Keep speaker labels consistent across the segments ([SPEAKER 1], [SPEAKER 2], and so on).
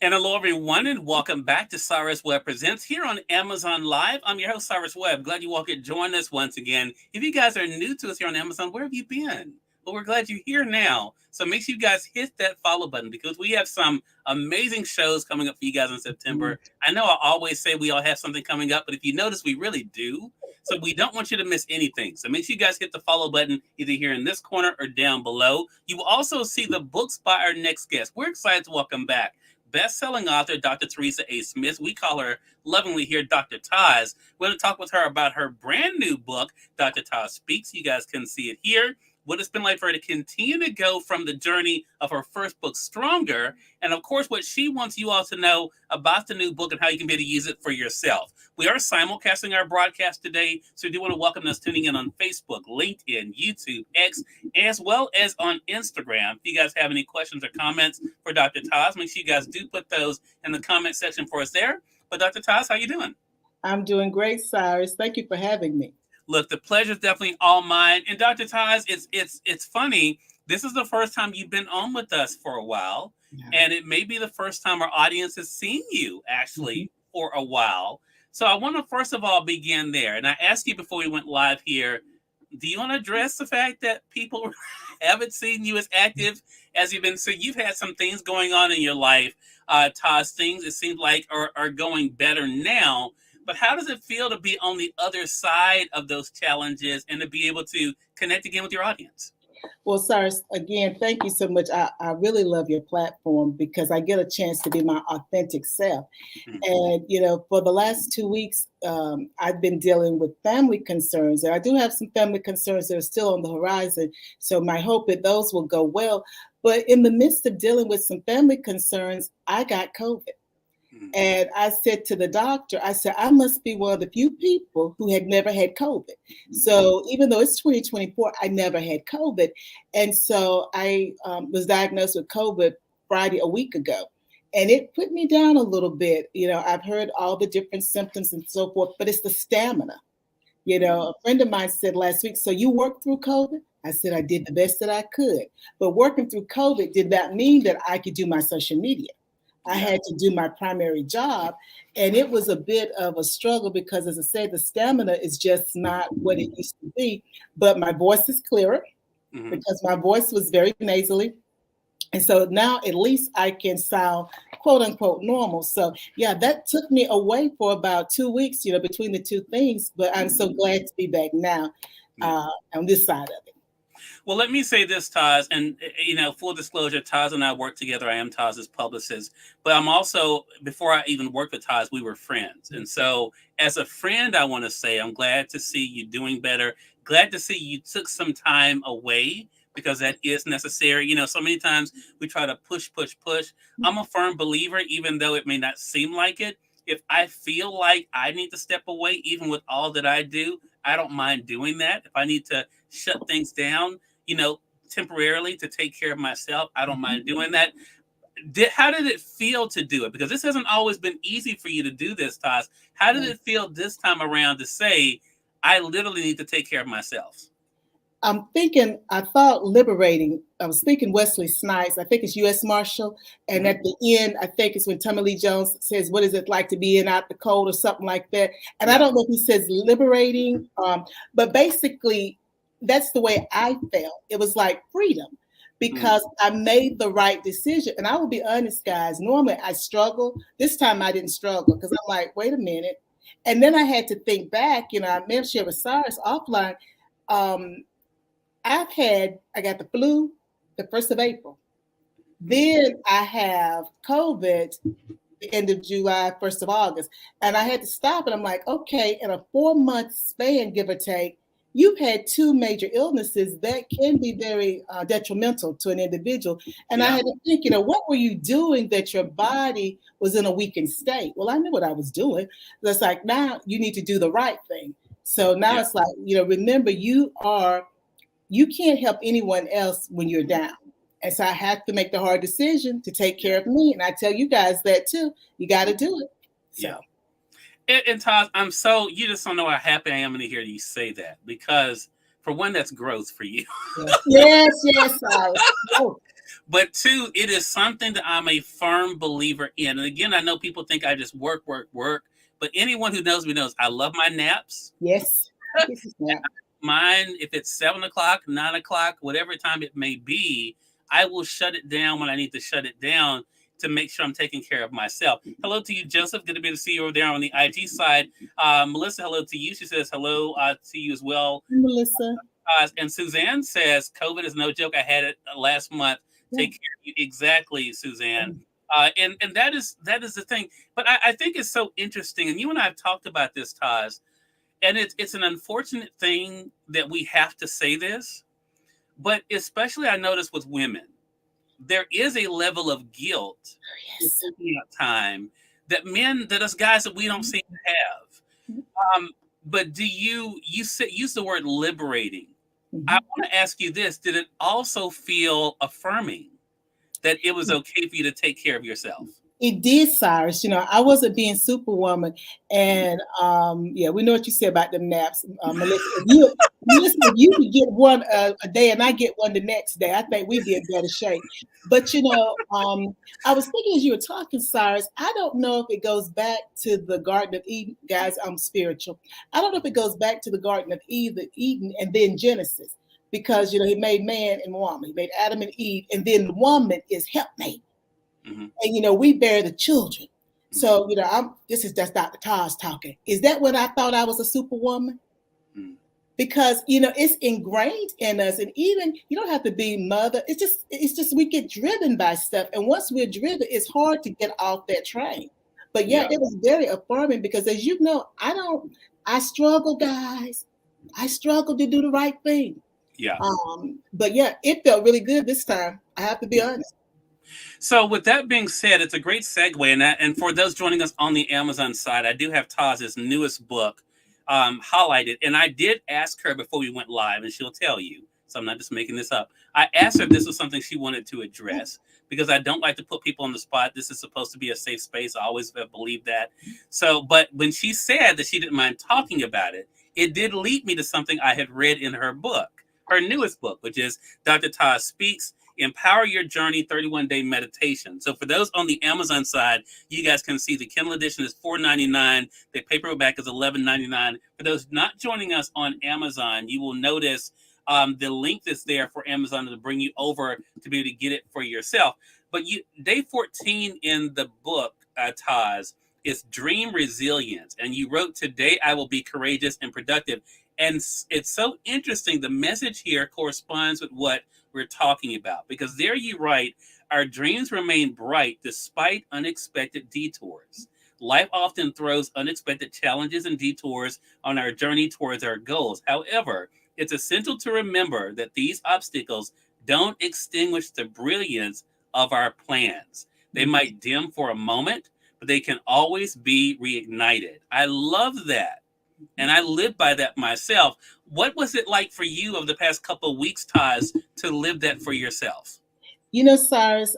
[SPEAKER 1] And hello, everyone, and welcome back to Cyrus Webb Presents here on Amazon Live. I'm your host, Cyrus Webb. Glad you all could join us once again. If you guys are new to us here on Amazon, where have you been? Well, we're glad you're here now. So make sure you guys hit that follow button because we have some amazing shows coming up for you guys in September. I know I always say we all have something coming up, but if you notice, we really do. So we don't want you to miss anything. So make sure you guys hit the follow button either here in this corner or down below. You will also see the books by our next guest. We're excited to welcome back best-selling author Dr. Teresa A. Smith. We call her lovingly here Dr. Taz. We're going to talk with her about her brand new book, Dr. Taz Speaks. You guys can see it here. What it's been like for her to continue to go from the journey of her first book, Stronger, and of course, what she wants you all to know about the new book and how you can be able to use it for yourself. We are simulcasting our broadcast today, so we do want to welcome those tuning in on Facebook, LinkedIn, YouTube, X, as well as on Instagram. If you guys have any questions or comments for Dr. Taz, make sure you guys do put those in the comment section for us there. But Dr. Taz, how you doing?
[SPEAKER 2] I'm doing great, Cyrus. Thank you for having me.
[SPEAKER 1] Look, the pleasure is definitely all mine. And Dr. Taz, it's funny. This is the first time you've been on with us for a while. Yeah. And it may be the first time our audience has seen you actually for a while. So I want to first of all begin there. And I asked you before we went live here, do you want to address the fact that people haven't seen you as active as you've been? So you've had some things going on in your life, Taz, things it seems like are going better now. But how does it feel to be on the other side of those challenges and to be able to connect again with your audience?
[SPEAKER 2] Well, Cyrus, again, thank you so much. I really love your platform because I get a chance to be my authentic self. And, for the last 2 weeks, I've been dealing with family concerns. And I do have some family concerns that are still on the horizon. So my hope that those will go well. But in the midst of dealing with some family concerns, I got COVID. And I said to the doctor, I said, I must be one of the few people who had never had COVID. So even though it's 2024, I never had COVID. And so I was diagnosed with COVID Friday a week ago. And it put me down a little bit. I've heard all the different symptoms and so forth, but it's the stamina. A friend of mine said last week, so you worked through COVID? I said, I did the best that I could. But working through COVID did not mean that I could do my social media. I had to do my primary job, and it was a bit of a struggle because, as I said, the stamina is just not what it used to be. But my voice is clearer because my voice was very nasally. And so now at least I can sound quote unquote normal. So yeah, that took me away for about 2 weeks, between the two things. But I'm so glad to be back now on this side of it.
[SPEAKER 1] Well, let me say this, Taz, and, full disclosure, Taz and I work together. I am Taz's publicist, but I'm also, before I even worked with Taz, we were friends. And so as a friend, I want to say I'm glad to see you doing better. Glad to see you took some time away because that is necessary. So many times we try to push. I'm a firm believer, even though it may not seem like it. If I feel like I need to step away, even with all that I do, I don't mind doing that. If I need to shut things down, temporarily to take care of myself, I don't mind doing that. How did it feel to do it? Because this hasn't always been easy for you to do this, Taz. How did it feel this time around to say, I literally need to take care of myself?
[SPEAKER 2] I thought liberating. I was thinking Wesley Snipes. I think it's U.S. Marshal. And at the end, I think it's when Tommy Lee Jones says, what is it like to be in out the cold or something like that? And I don't know if he says liberating, but basically that's the way I felt. It was like freedom because I made the right decision. And I will be honest, guys, normally I struggle. This time I didn't struggle because I'm like, wait a minute. And then I had to think back, I may have shared with Cyrus offline. I got the flu the 1st of April. Then I have COVID the end of July, 1st of August. And I had to stop and I'm like, okay, in a 4-month span, give or take, you've had 2 major illnesses that can be very detrimental to an individual. And I had to think, what were you doing that your body was in a weakened state? Well, I knew what I was doing. It's like, now you need to do the right thing. So now it's like, remember, you can't help anyone else when you're down. And so I have to make the hard decision to take care of me. And I tell you guys that too. You got to do it. So.
[SPEAKER 1] Yeah. And Todd, you just don't know how happy I am to hear you say that because for one, that's growth for you.
[SPEAKER 2] Yes.
[SPEAKER 1] But two, it is something that I'm a firm believer in. And again, I know people think I just work, work, work. But anyone who knows me knows I love my naps.
[SPEAKER 2] Yes. This is nap.
[SPEAKER 1] Mine, if it's 7 o'clock, 9 o'clock, whatever time it may be, I will shut it down when I need to shut it down to make sure I'm taking care of myself. Hello to you, Joseph. Good to be able to see you over there on the IG side. Melissa, hello to you. She says hello to you as well.
[SPEAKER 2] Melissa.
[SPEAKER 1] And Suzanne says, COVID is no joke. I had it last month. Take care of you. Exactly, Suzanne. And that is the thing. But I think it's so interesting. And you and I have talked about this, Taz. And it's an unfortunate thing that we have to say this. But especially I notice with women, there is a level of guilt time that us guys that we don't seem to have. But do you use the word liberating? I want to ask you this. Did it also feel affirming that it was okay for you to take care of yourself?
[SPEAKER 2] It did, Cyrus. I wasn't being superwoman. And we know what you said about them naps. Melissa, if you could get one a day and I get one the next day, I think we'd be in better shape. But, I was thinking as you were talking, Cyrus, I don't know if it goes back to the Garden of Eden. Guys, I'm spiritual. I don't know if it goes back to the Garden of Eden and then Genesis. Because, he made man and woman. He made Adam and Eve. And then the woman is helpmate. And we bear the children. So that's Dr. Taz talking. Is that when I thought I was a superwoman? Because it's ingrained in us, and even you don't have to be mother. It's just we get driven by stuff, and once we're driven, it's hard to get off that train. But it was very affirming because, as you know, I struggle, guys. I struggle to do the right thing. But it felt really good this time. I have to be honest.
[SPEAKER 1] So with that being said, it's a great segue. And for those joining us on the Amazon side, I do have Taz's newest book highlighted. And I did ask her before we went live, and she'll tell you. So I'm not just making this up. I asked her if this was something she wanted to address because I don't like to put people on the spot. This is supposed to be a safe space. I always have believed that. But when she said that she didn't mind talking about it, it did lead me to something I had read in her book, her newest book, which is Dr. Taz Speaks, Empower Your Journey 31-Day Meditation. So for those on the Amazon side, you guys can see the Kindle edition is $4.99. The paperback is $11.99. For those not joining us on Amazon, you will notice the link that's there for Amazon to bring you over to be able to get it for yourself. But day 14 in the book, Taz, is Dream Resilience. And you wrote, today I will be courageous and productive. And it's so interesting. The message here corresponds with what we're talking about, because there you write, our dreams remain bright despite unexpected detours. Life often throws unexpected challenges and detours on our journey towards our goals. However, it's essential to remember that these obstacles don't extinguish the brilliance of our plans. They might dim for a moment, but they can always be reignited. I love that. And I live by that myself. What was it like for you over the past couple of weeks, Taz, to live that for yourself?
[SPEAKER 2] Cyrus,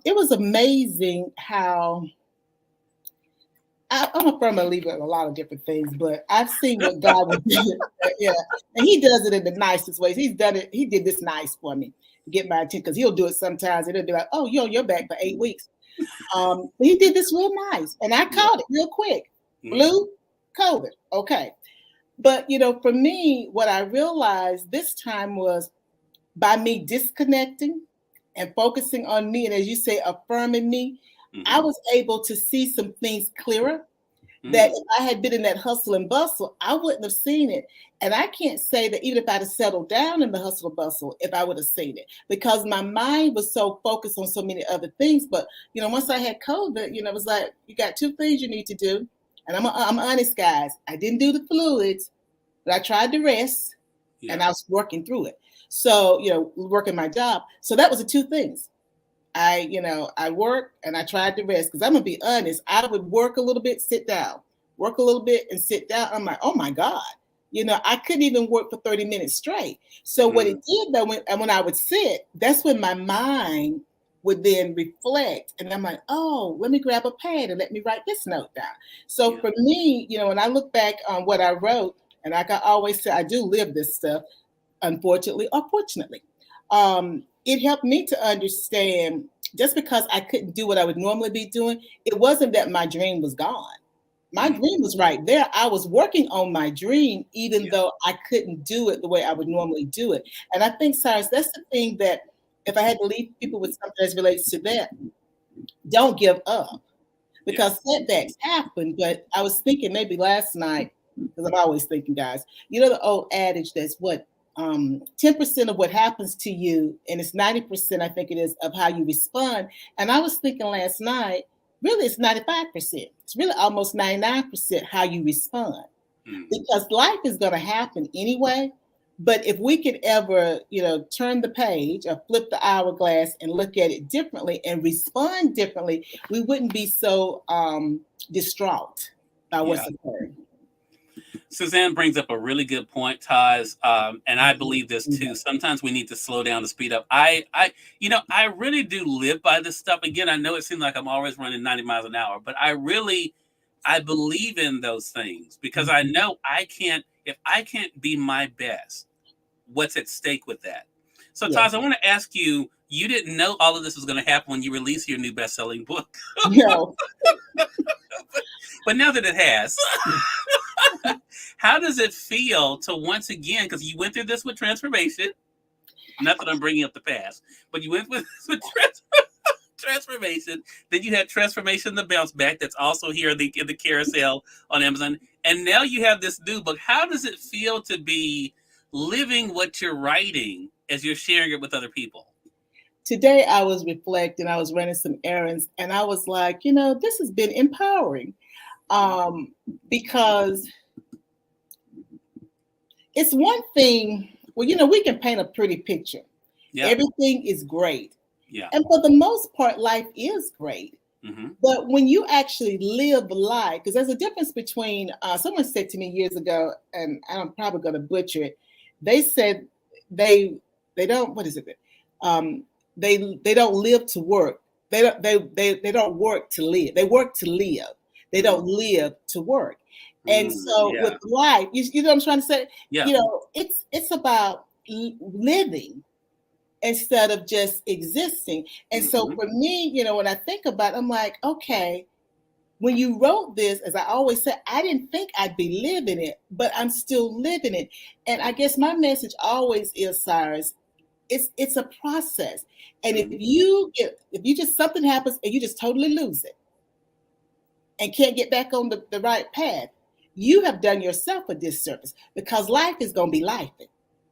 [SPEAKER 2] it was amazing how I'm a firm believer in a lot of different things, but I've seen what God will do. And he does it in the nicest ways. He's done it. He did this nice for me to get my attention, because he'll do it sometimes and it'll be like, oh, you're back for 8 weeks. But he did this real nice. And I caught it real quick. Blue, COVID. Okay. But, for me, what I realized this time was by me disconnecting and focusing on me, and as you say, affirming me, I was able to see some things clearer that if I had been in that hustle and bustle, I wouldn't have seen it. And I can't say that even if I'd have settled down in the hustle and bustle, if I would have seen it, because my mind was so focused on so many other things. But, once I had COVID, it was like, you got 2 things you need to do. And I'm honest, guys. I didn't do the fluids, but I tried to rest, and I was working through it. So, working my job. So that was the 2 things. I worked and I tried to rest, because I'm going to be honest. I would work a little bit, sit down, work a little bit and sit down. I'm like, oh my God, I couldn't even work for 30 minutes straight. So what it did though, when I would sit, that's when my mind would then reflect. And I'm like, oh, let me grab a pad and let me write this note down. So for me, when I look back on what I wrote, and like I always say, I do live this stuff, unfortunately or fortunately. it helped me to understand, just because I couldn't do what I would normally be doing, it wasn't that my dream was gone. My
[SPEAKER 1] Mm,
[SPEAKER 2] dream was right there. I was working on my dream, even
[SPEAKER 1] yeah.
[SPEAKER 2] though I couldn't do it the way I would normally do it. And I think, Cyrus, that's the thing that, if I had to leave people with something that relates to that, don't give up,
[SPEAKER 1] Yeah.
[SPEAKER 2] because setbacks happen. But I was thinking maybe last night, because I'm always thinking, guys, you know, the old adage that's what, 10% of what happens to you, and it's 90%, I think it is, of how you respond. And I was thinking last night, really, it's 95%. It's really almost 99% how you respond,
[SPEAKER 1] Mm,
[SPEAKER 2] because life is going to happen anyway. But if we could ever, turn the page or flip the hourglass and look at it differently and respond differently, we wouldn't be so distraught by
[SPEAKER 1] yeah.
[SPEAKER 2] what's occurring.
[SPEAKER 1] Suzanne brings up a really good point, Taz, and I
[SPEAKER 2] Mhm.
[SPEAKER 1] believe this too.
[SPEAKER 2] Mhm.
[SPEAKER 1] Sometimes we need to slow down to speed up. I really do live by this stuff. Again, I know it seems like I'm always running 90 miles an hour, but I believe in those things because I
[SPEAKER 2] Mhm.
[SPEAKER 1] know if I can't be my best, what's at stake with that? So, Taz,
[SPEAKER 2] Yes.
[SPEAKER 1] I want to ask you. You didn't know all of this was going to happen when you release your new best-selling book,
[SPEAKER 2] No.
[SPEAKER 1] but now that it has, how does it feel to once again, because you went through this with transformation, not that I'm bringing up the past, but you went with, with transformation, then you had transformation the bounce back that's also here in the carousel on Amazon, and now you have this new book. How does it feel to be living what you're writing as you're sharing it with other people?
[SPEAKER 2] Today I was reflecting, I was running some errands, and I was like, this has been empowering, um, because it's one thing, well, we can paint a pretty picture.
[SPEAKER 1] Yeah.
[SPEAKER 2] Everything is great.
[SPEAKER 1] Yeah.
[SPEAKER 2] And for the most part, life is great.
[SPEAKER 1] Hmm.
[SPEAKER 2] But when you actually live life, because there's a difference between, someone said to me years ago, and I'm probably going to butcher it. They said they don't, what is it? Um, they don't live to work. They don't work to live. They work to live. They don't live to work. And so with
[SPEAKER 1] Yeah.
[SPEAKER 2] life, you know what I'm trying to say?
[SPEAKER 1] Yeah.
[SPEAKER 2] It's about living instead of just existing. And so
[SPEAKER 1] Hmm.
[SPEAKER 2] for me, when I think about it, I'm like, okay, when you wrote this, as I always said, I didn't think I'd be living it, but I'm still living it. And I guess my message always is, Cyrus, it's a process. And if
[SPEAKER 1] Hmm.
[SPEAKER 2] you just, something happens and you just totally lose it and can't get back on the right path, you have done yourself a disservice, because life is going to be life.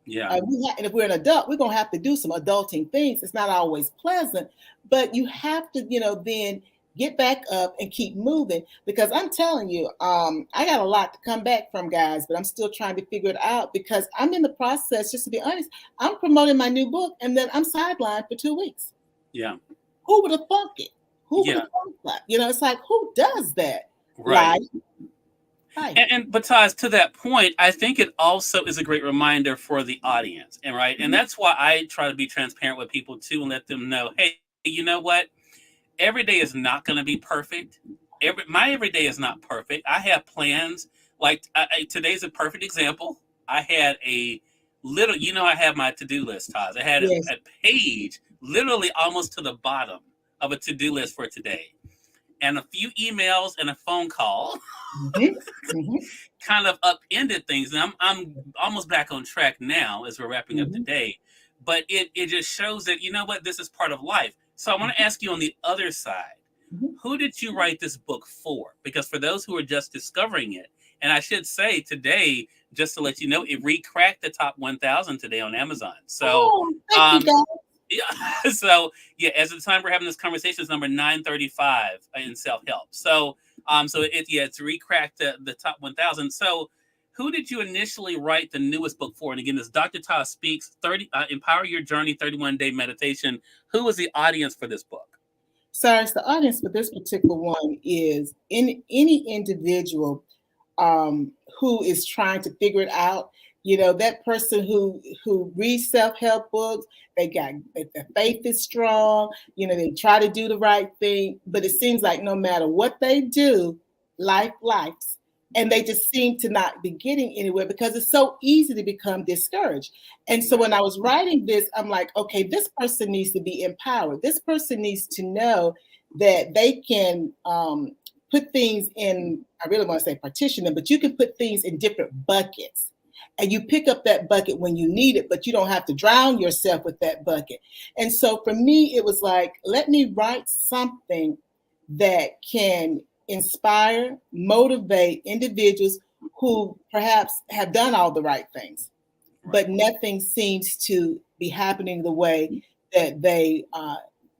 [SPEAKER 1] Yeah.
[SPEAKER 2] And if we're an adult, we're going to have to do some adulting things. It's not always pleasant, but you have to, then get back up and keep moving. Because I'm telling you, I got a lot to come back from, guys, but I'm still trying to figure it out, because I'm in the process, just to be honest, I'm promoting my new book, and then I'm sidelined for 2 weeks.
[SPEAKER 1] Yeah.
[SPEAKER 2] Who would have thunk it? Who would
[SPEAKER 1] Yeah.
[SPEAKER 2] have thunk that? It's like, who does that?
[SPEAKER 1] Right.
[SPEAKER 2] Life, life.
[SPEAKER 1] And besides, to that point, I think it also is a great reminder for the audience, and right, and
[SPEAKER 2] Mhm.
[SPEAKER 1] that's why I try to be transparent with people too, and let them know, hey, you know what? Every day is not going to be perfect. Every day is not perfect. I have plans. Like today's a perfect example. I had a little, I have my to do list, Todd. I had
[SPEAKER 2] Yes.
[SPEAKER 1] a page literally almost to the bottom of a to do list for today, and a few emails and a phone call
[SPEAKER 2] Hmm. Hmm.
[SPEAKER 1] kind of upended things. And I'm almost back on track now as we're wrapping up the
[SPEAKER 2] Hmm.
[SPEAKER 1] day. But it just shows that, you know what, this is part of life. So I want to ask you on the other side,
[SPEAKER 2] Hmm.
[SPEAKER 1] who did you write this book for? Because for those who are just discovering it, and I should say today, just to let you know, it re-cracked the top 1,000 today on Amazon. So,
[SPEAKER 2] Oh, thank you,
[SPEAKER 1] um,
[SPEAKER 2] guys.
[SPEAKER 1] yeah. So yeah, as the time we're having this conversation, it's number 935 in self help. So it's recracked the top 1,000. So who did you initially write the newest book for? And again, this Dr. Todd Speaks 30 Empower Your Journey 31-Day Meditation. Who was the audience for this book?
[SPEAKER 2] Cyrus, the audience for this particular one is in any individual who is trying to figure it out. That person who reads self-help books, their faith is strong. They try to do the right thing, but it seems like no matter what they do, life. and they just seem to not be getting anywhere because it's so easy to become discouraged. And so when I was writing this, I'm like, okay, this person needs to be empowered. This person needs to know that they can put things in, I really want to say partition them, but you can put things in different buckets. And you pick up that bucket when you need it, but you don't have to drown yourself with that bucket. And so for me, it was like, let me write something that can inspire, motivate individuals who perhaps have done all the right things, but nothing seems to be happening the way that they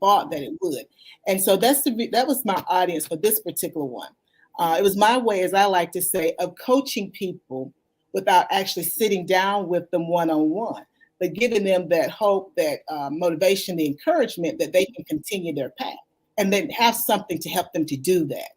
[SPEAKER 2] thought that it would. And so that was my audience for this particular one. It was my way, as I like to say, of coaching people without actually sitting down with them one-on-one, but giving them that hope, that motivation, the encouragement that they can continue their path and then have something to help them to do that.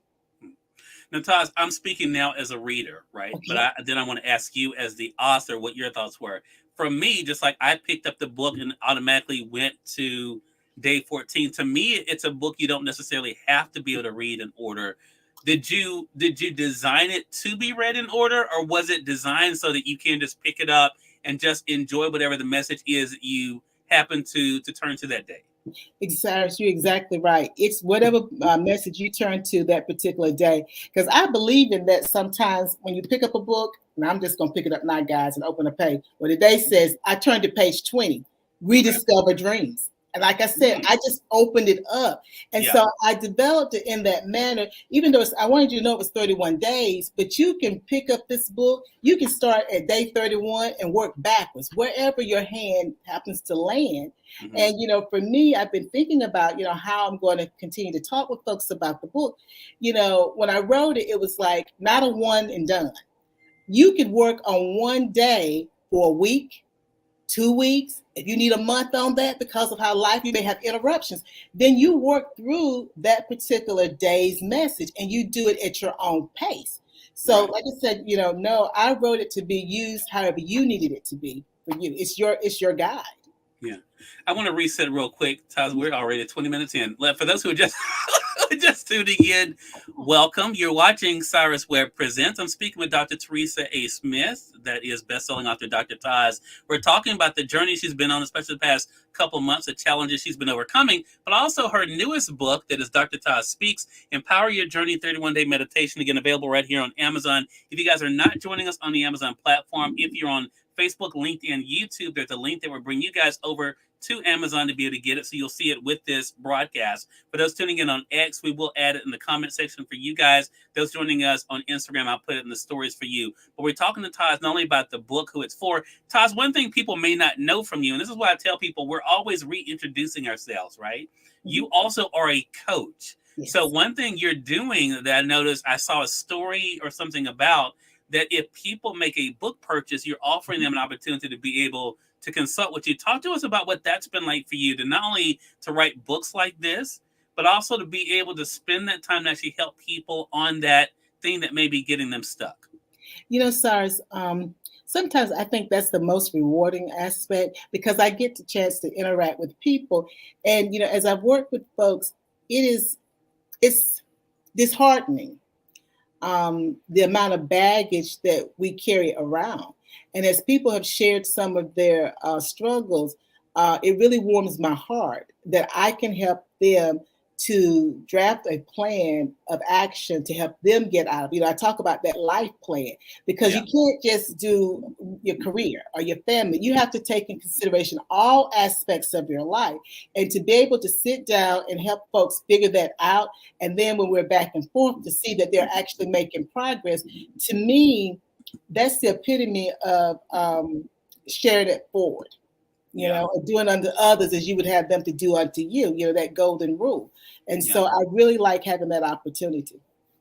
[SPEAKER 1] Now, Taj, I'm speaking now as a reader, right?
[SPEAKER 2] Okay.
[SPEAKER 1] But then I want to ask you as the author what your thoughts were. For me, just like I picked up the book and automatically went to day 14, to me, it's a book you don't necessarily have to be able to read in order. Did you design it to be read in order, or was it designed so that you can just pick it up and just enjoy whatever the message is that you happen to turn to that day?
[SPEAKER 2] Cyrus, you're exactly right. It's whatever message you turn to that particular day. Because I believe in that sometimes when you pick up a book, and I'm just going to pick it up now, guys, and open a page. Well, today says, I turned to page 20, Rediscover Dreams. And like I said, I just opened it up. And so I developed it in that manner, even though I wanted you to know it was 31 days, but you can pick up this book. You can start at day 31 and work backwards, wherever your hand happens to land. Mm-hmm. And, for me, I've been thinking about, how I'm going to continue to talk with folks about the book. When I wrote it, it was like not a one and done. You could work on one day for a week, 2 weeks. If you need a month on that because of how life, you may have interruptions, then you work through that particular day's message and you do it at your own pace. So like I said, no, I wrote it to be used however you needed it to be for you. It's your guide.
[SPEAKER 1] Yeah. I want to reset real quick. Taz, we're already 20 minutes in. For those who are just tuning in, welcome. You're watching Cyrus Webb Presents. I'm speaking with Dr. Teresa A. Smith, that is best-selling author Dr. Taz. We're talking about the journey she's been on, especially the past couple months, the challenges she's been overcoming, but also her newest book that is Dr. Taz Speaks, Empower Your Journey, 31-Day Meditation, again, available right here on Amazon. If you guys are not joining us on the Amazon platform, if you're on Facebook, LinkedIn, YouTube, there's a link that will bring you guys over to Amazon to be able to get it, so you'll see it with this broadcast. For those tuning in on X, we will add it in the comment section for you guys. Those joining us on Instagram, I'll put it in the stories for you. But we're talking to Taz not only about the book, who it's for. Taz, one thing people may not know from you, and this is why I tell people we're always reintroducing ourselves, right? Mm-hmm. You also are a coach. Yes. So one thing you're doing that I noticed, I saw a story or something about, that if people make a book purchase, you're offering them an opportunity to be able to consult with you. Talk to us about what that's been like for you, to not only to write books like this, but also to be able to spend that time to actually help people on that thing that may be getting them stuck.
[SPEAKER 2] Cyrus, sometimes I think that's the most rewarding aspect, because I get the chance to interact with people. And, as I've worked with folks, it's disheartening. The amount of baggage that we carry around. And as people have shared some of their struggles, it really warms my heart that I can help them to draft a plan of action to help them get out of. I talk about that life plan, because you can't just do your career or your family. You have to take in consideration all aspects of your life, and to be able to sit down and help folks figure that out. And then when we're back and forth, to see that they're actually making progress. To me, that's the epitome of sharing it forward. Doing unto others as you would have them to do unto you, that golden rule. And so I really like having that opportunity.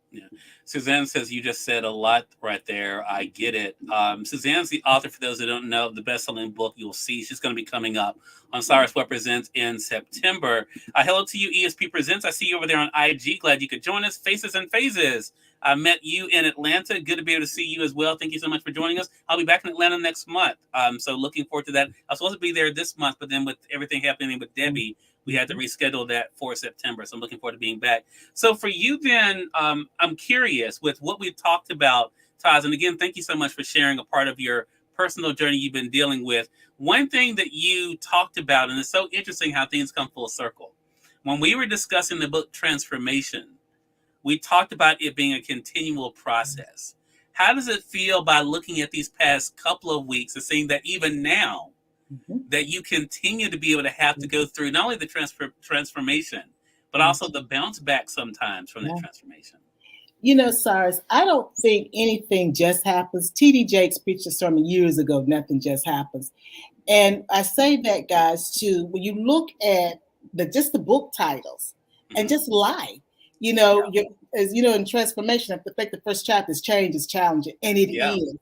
[SPEAKER 1] Yeah. Suzanne says, you just said a lot right there. I get it. Suzanne's the author, for those that don't know, of the best-selling book you'll see. She's going to be coming up on Cyrus Webb Presents in September. Hello to you, ESP Presents. I see you over there on IG. Glad you could join us. Faces and Phases. I met you in Atlanta. Good to be able to see you as well. Thank you so much for joining us. I'll be back in Atlanta next month. So looking forward to that. I was supposed to be there this month, but then with everything happening with Debbie, we had to reschedule that for September. So I'm looking forward to being back. So for you then, I'm curious, with what we've talked about, Taz, and again, thank you so much for sharing a part of your personal journey you've been dealing with. One thing that you talked about, and it's so interesting how things come full circle. When we were discussing the book Transformation, we talked about it being a continual process. How does it feel by looking at these past couple of weeks and seeing that even now that you continue to be able to have to go through not only the transformation, but also the bounce back sometimes from that transformation?
[SPEAKER 2] You know, Cyrus, I don't think anything just happens. T.D. Jakes preached a sermon years ago, nothing just happens. And I say that, guys, too, when you look at just the book titles and just life, you know, as you know, in transformation, I think the first chapter is change is challenging, and it is.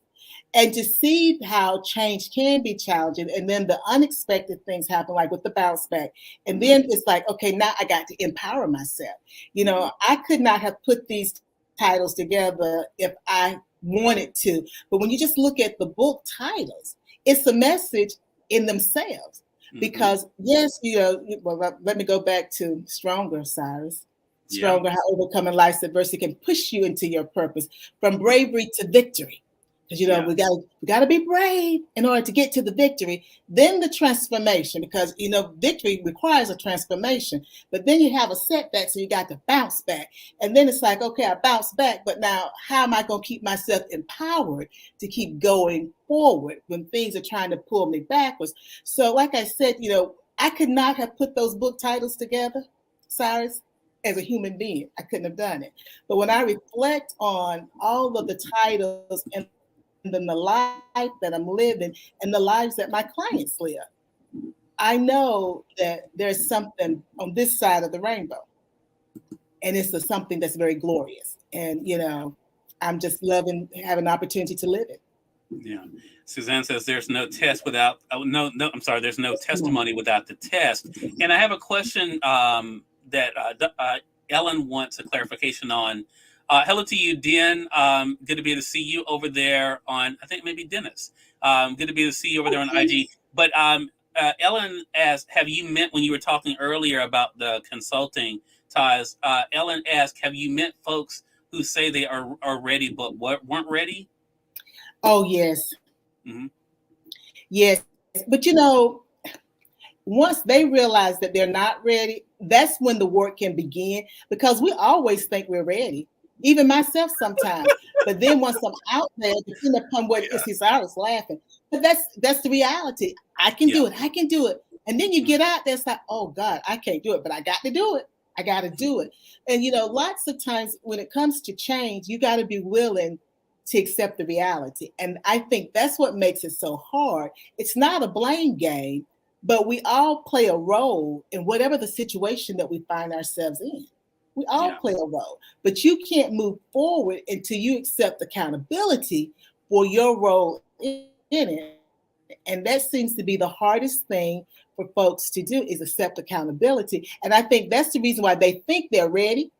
[SPEAKER 2] And to see how change can be challenging, and then the unexpected things happen, like with the bounce back. And then it's like, okay, now I got to empower myself. You know, I could not have put these titles together if I wanted to. But when you just look at the book titles, it's a message in themselves. Because yes, you know, well, let me go back to Stronger, Cyrus. Stronger, how overcoming life's adversity can push you into your purpose, from bravery to victory. Because, you know, we got to be brave in order to get to the victory. Then the transformation, because, you know, victory requires a transformation. But then you have a setback, so you got to bounce back. And then it's like, okay, I bounce back, but now how am I going to keep myself empowered to keep going forward when things are trying to pull me backwards? So like I said, you know, I could not have put those book titles together, Cyrus, as a human being. I couldn't have done it. But when I reflect on all of the titles and then the life that I'm living and the lives that my clients live, I know that there's something on this side of the rainbow. And it's something that's very glorious. And, you know, I'm just loving having an opportunity to live it.
[SPEAKER 1] Yeah. Suzanne says there's no test without, there's no testimony without the test. And I have a question that Ellen wants a clarification on. Hello to you, Den. Good to be able to see you over there on, I think maybe Dennis. Good to be able to see you over there on IG. But Ellen asked, have you met, when you were talking earlier about the consulting, Taz, Ellen asked, have you met folks who say they are ready but weren't ready?
[SPEAKER 2] Oh, yes. Yes. But, you know, once they realize that they're not ready, that's when the work can begin, because we always think we're ready. Even myself sometimes. But then once I'm out there, depending upon what it is, I was laughing. But that's the reality. I can do it. I can do it. And then you get out there, it's like, oh God, I can't do it, but I got to do it. I got to do it. And, you know, lots of times when it comes to change, you got to be willing to accept the reality. And I think that's what makes it so hard. It's not a blame game, but we all play a role in whatever the situation that we find ourselves in. We all play a role, but you can't move forward until you accept accountability for your role in it. And that seems to be the hardest thing for folks to do, is accept accountability. And I think that's the reason why they think they're ready,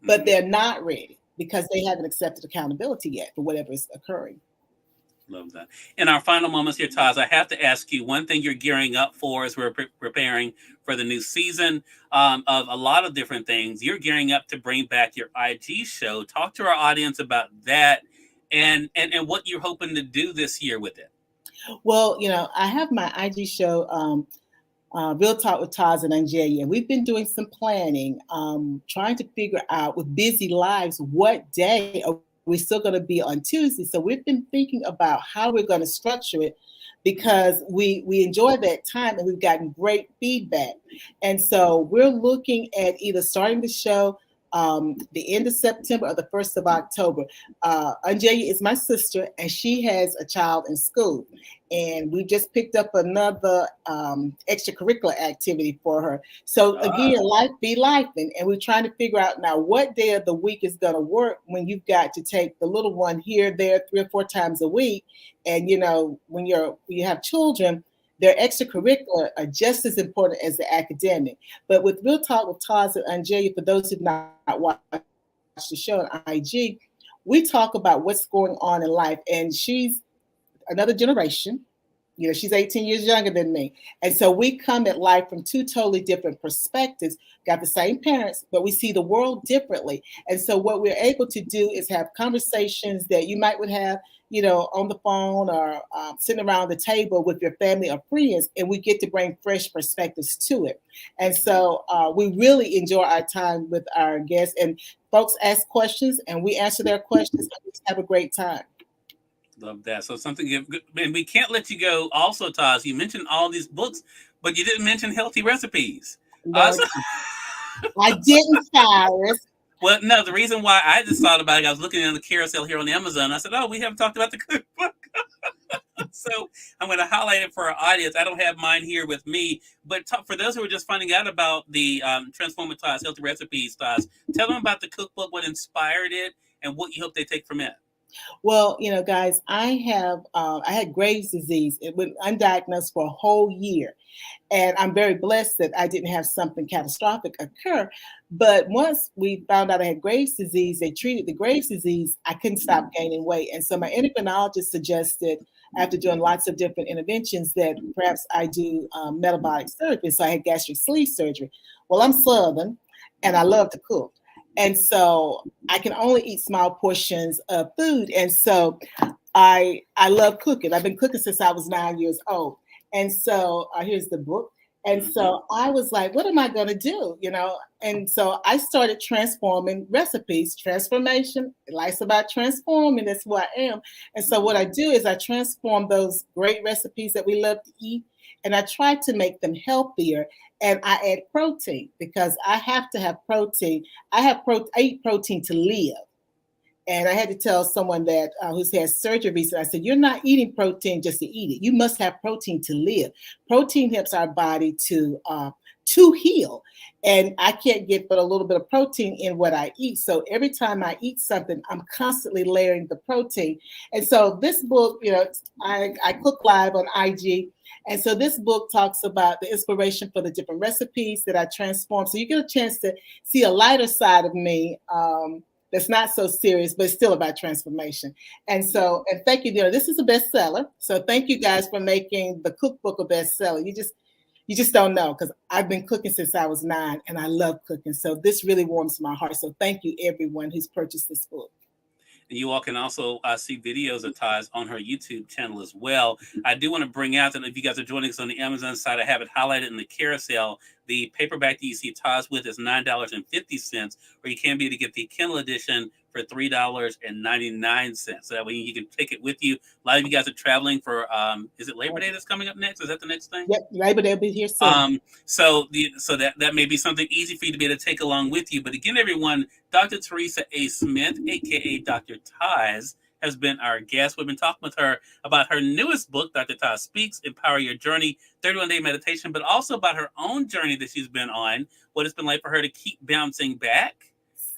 [SPEAKER 2] but they're not ready, because they haven't accepted accountability yet for whatever is occurring.
[SPEAKER 1] Love that. In our final moments here, Taz, I have to ask you one thing you're gearing up for as we're preparing for the new season of a lot of different things. You're gearing up to bring back your IG show. Talk to our audience about that and what you're hoping to do this year with it.
[SPEAKER 2] Well, you know, I have my IG show, Real Talk with Taz and Angelia. And we've been doing some planning, trying to figure out with busy lives, what day are we still going to be on Tuesday. So we've been thinking about how we're going to structure it, because we enjoy that time and we've gotten great feedback. And so we're looking at either starting the show the end of September or the 1st of October. Angelia is my sister, and she has a child in school. And we just picked up another extracurricular activity for her. So again, life be life. And we're trying to figure out now what day of the week is going to work when you've got to take the little one here, there, 3 or 4 times a week. And, you know, when you have children, their extracurricular are just as important as the academic. But with Real Talk with Taz and Angelia, for those who've not watched the show on IG, we talk about what's going on in life. And she's another generation. You know, she's 18 years younger than me. And so we come at life from two totally different perspectives, got the same parents, but we see the world differently. And so what we're able to do is have conversations that you might would have, you know, on the phone or sitting around the table with your family or friends, and we get to bring fresh perspectives to it. And so we really enjoy our time with our guests, and folks ask questions and we answer their questions, and we just have a great time.
[SPEAKER 1] Love that. So something, and we can't let you go. Also, Taz, you mentioned all these books, but you didn't mention healthy recipes.
[SPEAKER 2] Lord,
[SPEAKER 1] So,
[SPEAKER 2] I didn't, Cyrus.
[SPEAKER 1] well, no, the reason why I just thought about it, I was looking in the carousel here on Amazon. I said, "Oh, we haven't talked about the cookbook." So I'm going to highlight it for our audience. I don't have mine here with me, but for those who are just finding out about the Transformative Taz Healthy Recipes, Taz, tell them about the cookbook, what inspired it, and what you hope they take from it.
[SPEAKER 2] Well, you know, guys, I had Graves' disease. It went undiagnosed for a whole year. And I'm very blessed that I didn't have something catastrophic occur. But once we found out I had Graves' disease, they treated the Graves' disease, I couldn't stop gaining weight. And so my endocrinologist suggested, after doing lots of different interventions, that perhaps I do metabolic surgery. So I had gastric sleeve surgery. Well, I'm Southern and I love to cook. And so I can only eat small portions of food. And so I love cooking. I've been cooking since I was 9 years old. And so here's the book. And so I was like, what am I going to do? You know, and so I started transforming recipes. Transformation, life's about transforming. That's who I am. And so what I do is I transform those great recipes that we love to eat, and I try to make them healthier. And I add protein because I have to have protein. I eat protein to live. And I had to tell someone that who's had surgery recently, I said, you're not eating protein just to eat it. You must have protein to live. Protein helps our body to heal. And I can't get but a little bit of protein in what I eat. So every time I eat something, I'm constantly layering the protein. And so this book, you know, I cook live on IG. And so this book talks about the inspiration for the different recipes that I transform. So you get a chance to see a lighter side of me. That's not so serious, but it's still about transformation. And so, and thank you, you know, this is a bestseller. So thank you guys for making the cookbook a bestseller. You just don't know, because I've been cooking since I was 9 and I love cooking. So this really warms my heart. So thank you everyone who's purchased this book.
[SPEAKER 1] And you all can also see videos of Taz on her YouTube channel as well. I do want to bring out that if you guys are joining us on the Amazon side, I have it highlighted in the carousel. The paperback that you see Taz with is $9.50, or you can be able to get the Kindle edition for $3.99. So that way you can take it with you. A lot of you guys are traveling for, is it Labor Day that's coming up next? Is that the next thing?
[SPEAKER 2] Yep, Labor Day will be here soon.
[SPEAKER 1] So that may be something easy for you to be able to take along with you. But again, everyone, Dr. Teresa A. Smith, aka Dr. Taz, has been our guest. We've been talking with her about her newest book, Dr. Taz Speaks, Empower Your Journey, 31-Day Meditation, but also about her own journey that she's been on, what it's been like for her to keep bouncing back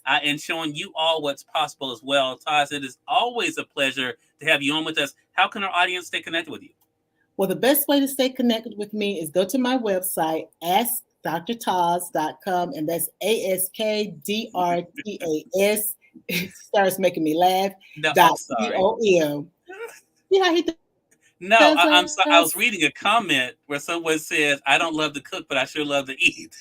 [SPEAKER 1] and showing you all what's possible as well. Taz, it is always a pleasure to have you on with us. How can our audience stay connected with you?
[SPEAKER 2] Well, the best way to stay connected with me is go to my website, askdrtaz.com, and that's ASKDRTAS. It starts making me laugh.
[SPEAKER 1] No, I'm sorry.
[SPEAKER 2] .com. See how he does?
[SPEAKER 1] No, I'm sorry. I was reading a comment where someone says, I don't love to cook, but I sure love to eat.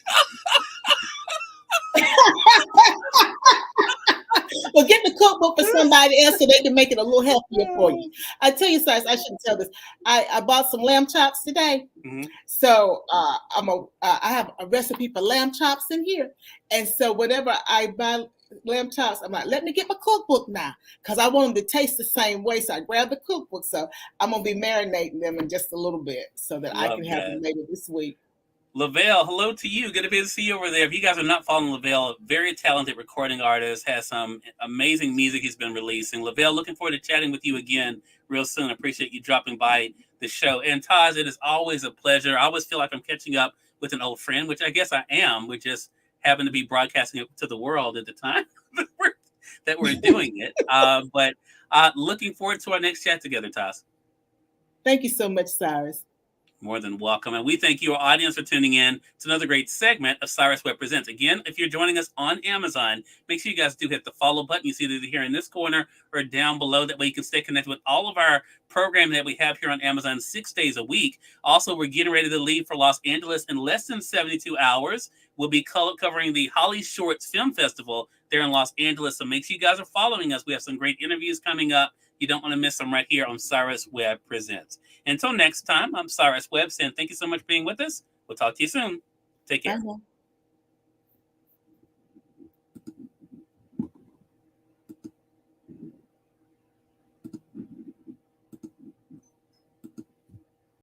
[SPEAKER 2] Well, get the cookbook for somebody else so they can make it a little healthier for you. I tell you, Cyrus, I shouldn't tell this. I bought some lamb chops today. Mm-hmm. So I have a recipe for lamb chops in here. And so whenever I buy lamb chops, I'm like, let me get my cookbook now, because I want them to taste the same way. So I grabbed the cookbook. So I'm going to be marinating them in just a little bit so that I can have them later this week.
[SPEAKER 1] Lavelle, hello to you. Good to be able to see you over there. If you guys are not following Lavelle, very talented recording artist, has some amazing music he's been releasing. Lavelle, looking forward to chatting with you again real soon. I appreciate you dropping by the show. And Taz, it is always a pleasure. I always feel like I'm catching up with an old friend, which I guess I am. We just happen to be broadcasting it to the world at the time that we're doing it. But looking forward to our next chat together, Taz.
[SPEAKER 2] Thank you so much, Cyrus.
[SPEAKER 1] More than welcome. And we thank you, our audience, for tuning in to another great segment of Cyrus Webb Presents. Again, if you're joining us on Amazon, make sure you guys do hit the follow button. You see it either here in this corner or down below. That way you can stay connected with all of our programming that we have here on Amazon 6 days a week. Also, we're getting ready to leave for Los Angeles in less than 72 hours. We'll be covering the Holly Shorts Film Festival there in Los Angeles. So make sure you guys are following us. We have some great interviews coming up. You don't want to miss them right here on Cyrus Webb Presents. Until next time, I'm Cyrus Webb saying thank you so much for being with us. We'll talk to you soon. Take care.
[SPEAKER 2] Bye.